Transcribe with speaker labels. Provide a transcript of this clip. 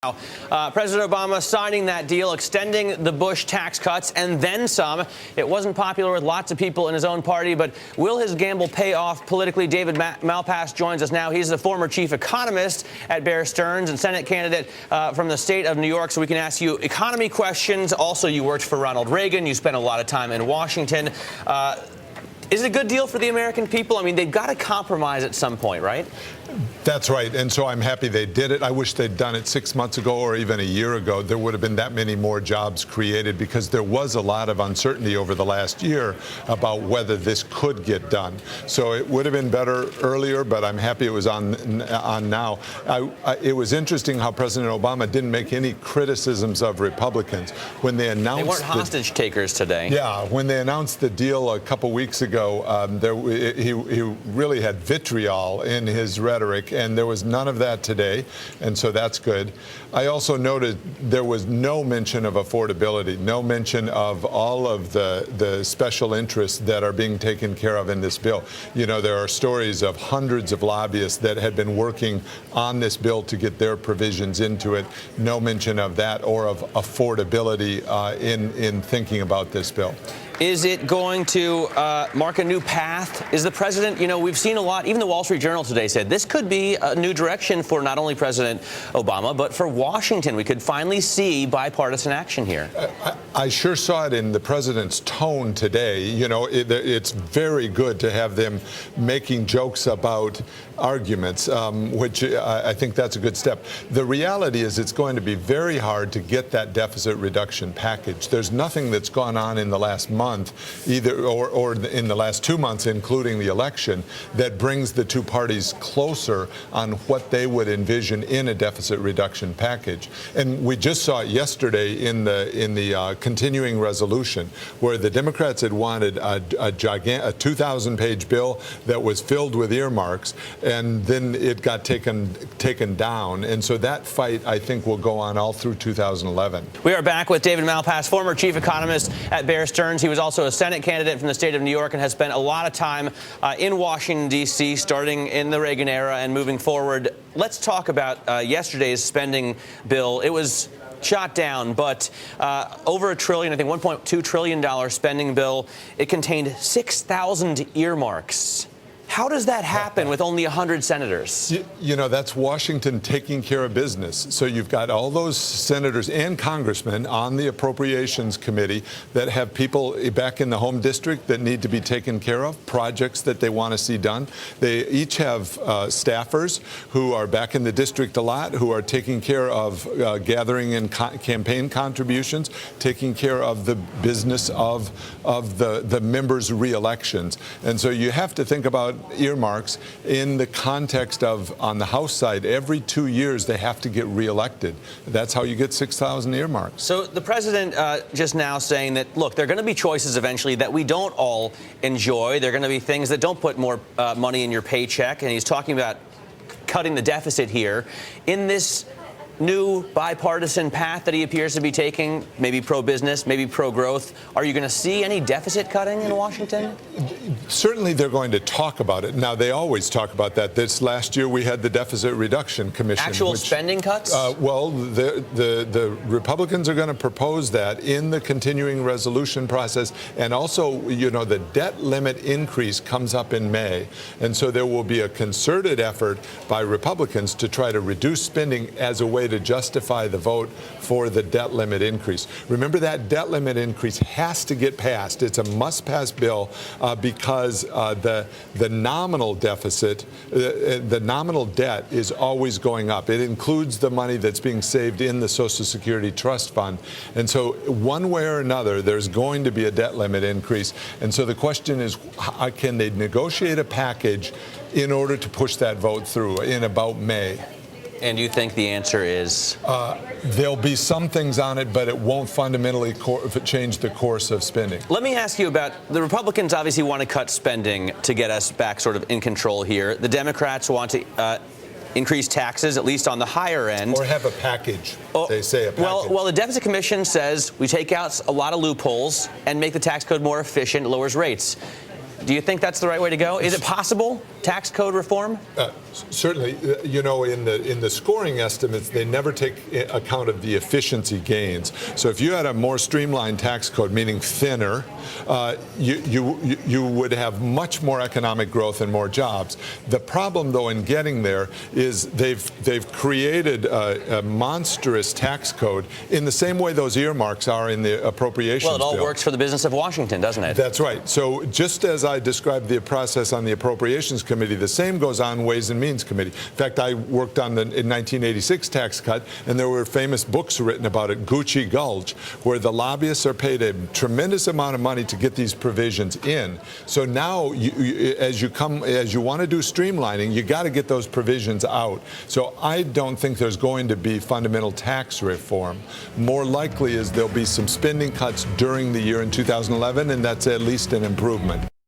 Speaker 1: President Obama signing that deal, extending the Bush tax cuts and then some. It wasn't popular with lots of people in his own party, but will his gamble pay off politically? David Malpass joins us now. He's the former chief economist at Bear Stearns and Senate candidate from the state of New York, so we can ask you economy questions. Also, you worked for Ronald Reagan. You spent a lot of time in Washington. Is it a good deal for the American people? I mean, they've got to compromise at some point, right?
Speaker 2: That's right. And so I'm happy they did it. I wish they'd done it 6 months ago or even a year ago. There would have been that many more jobs created because there was a lot of uncertainty over the last year about whether this could get done. So it would have been better earlier, but I'm happy it was on now. It was interesting how President Obama didn't make any criticisms of Republicans when they announced.
Speaker 1: They weren't hostage takers today.
Speaker 2: Yeah, when they announced the deal a couple weeks ago, he really had vitriol in his rhetoric, and there was none of that today, and so that's good. I also noted there was no mention of affordability, no mention of all of the special interests that are being taken care of in this bill. You know, there are stories of hundreds of lobbyists that had been working on this bill to get their provisions into it. No mention of that or of affordability in thinking about this bill.
Speaker 1: Is it going to mark a new path? Is the president, we've seen a lot, even the Wall Street Journal today said this could be a new direction for not only President Obama, but for Washington. We could finally see bipartisan action here.
Speaker 2: I sure saw it in the president's tone today. It's very good to have them making jokes about arguments, which I think that's a good step. The reality is it's going to be very hard to get that deficit reduction package. There's nothing that's gone on in the last month, either or in the last 2 months, including the election, that brings the two parties closer on what they would envision in a deficit reduction package. And we just saw it yesterday in the continuing resolution, where the Democrats had wanted a 2,000-page bill that was filled with earmarks, and then it got taken down. And so that fight, I think, will go on all through 2011.
Speaker 1: We are back with David Malpass, former chief economist at Bear Stearns. He was also a Senate candidate from the state of New York and has spent a lot of time in Washington, D.C., starting in the Reagan era and moving forward. Let's talk about yesterday's spending bill. It was shot down, but over $1 trillion, I think $1.2 trillion spending bill. It contained 6,000 earmarks. How does that happen with only 100 senators?
Speaker 2: That's Washington taking care of business. So you've got all those senators and congressmen on the Appropriations Committee that have people back in the home district that need to be taken care of, projects that they want to see done. They each have staffers who are back in the district a lot, who are taking care of gathering in campaign contributions, taking care of the business of the members' re-elections. And so you have to think about earmarks in the context of, on the House side, every 2 years they have to get reelected. That's how you get 6,000 earmarks.
Speaker 1: So the president just now saying that, look, there are going to be choices eventually that we don't all enjoy. There are going to be things that don't put more money in your paycheck. And he's talking about cutting the deficit here. In this new bipartisan path that he appears to be taking, maybe pro-business, maybe pro-growth, are you going to see any deficit cutting in Washington?
Speaker 2: Certainly they're going to talk about it. Now, they always talk about that. This last year we had the Deficit Reduction Commission.
Speaker 1: Actual spending cuts?
Speaker 2: Well, the Republicans are going to propose that in the continuing resolution process. And also, the debt limit increase comes up in May. And so there will be a concerted effort by Republicans to try to reduce spending as a way to justify the vote for the debt limit increase. Remember, that debt limit increase has to get passed. It's a must-pass bill because the nominal deficit, the nominal debt is always going up. It includes the money that's being saved in the Social Security Trust Fund. And so one way or another, there's going to be a debt limit increase. And so the question is, can they negotiate a package in order to push that vote through in about May?
Speaker 1: And you think the answer is?
Speaker 2: There'll be some things on it, but it won't fundamentally change the course of spending.
Speaker 1: Let me ask you about the Republicans. Obviously want to cut spending to get us back sort of in control here. The Democrats want to increase taxes, at least on the higher end.
Speaker 2: Or have a package. They say a package.
Speaker 1: Well, the Deficit Commission says we take out a lot of loopholes and make the tax code more efficient, lowers rates. Do you think that's the right way to go? Is it possible? tax code reform?
Speaker 2: Certainly, you know, in the scoring estimates, they never take account of the efficiency gains. So if you had a more streamlined tax code, meaning thinner, you would have much more economic growth and more jobs. The problem, though, in getting there is they've created a monstrous tax code in the same way those earmarks are in the appropriations bill.
Speaker 1: Well, it all works for the business of Washington, doesn't it?
Speaker 2: That's right. So just as I described the process on the Appropriations Committee, the same goes on Ways and Means Committee. In fact, I worked on the 1986 tax cut, and there were famous books written about it, Gucci Gulch, where the lobbyists are paid a tremendous amount of money to get these provisions in. So now, as you want to do streamlining, you got to get those provisions out. So I don't think there's going to be fundamental tax reform. More likely is there'll be some spending cuts during the year in 2011, and that's at least an improvement.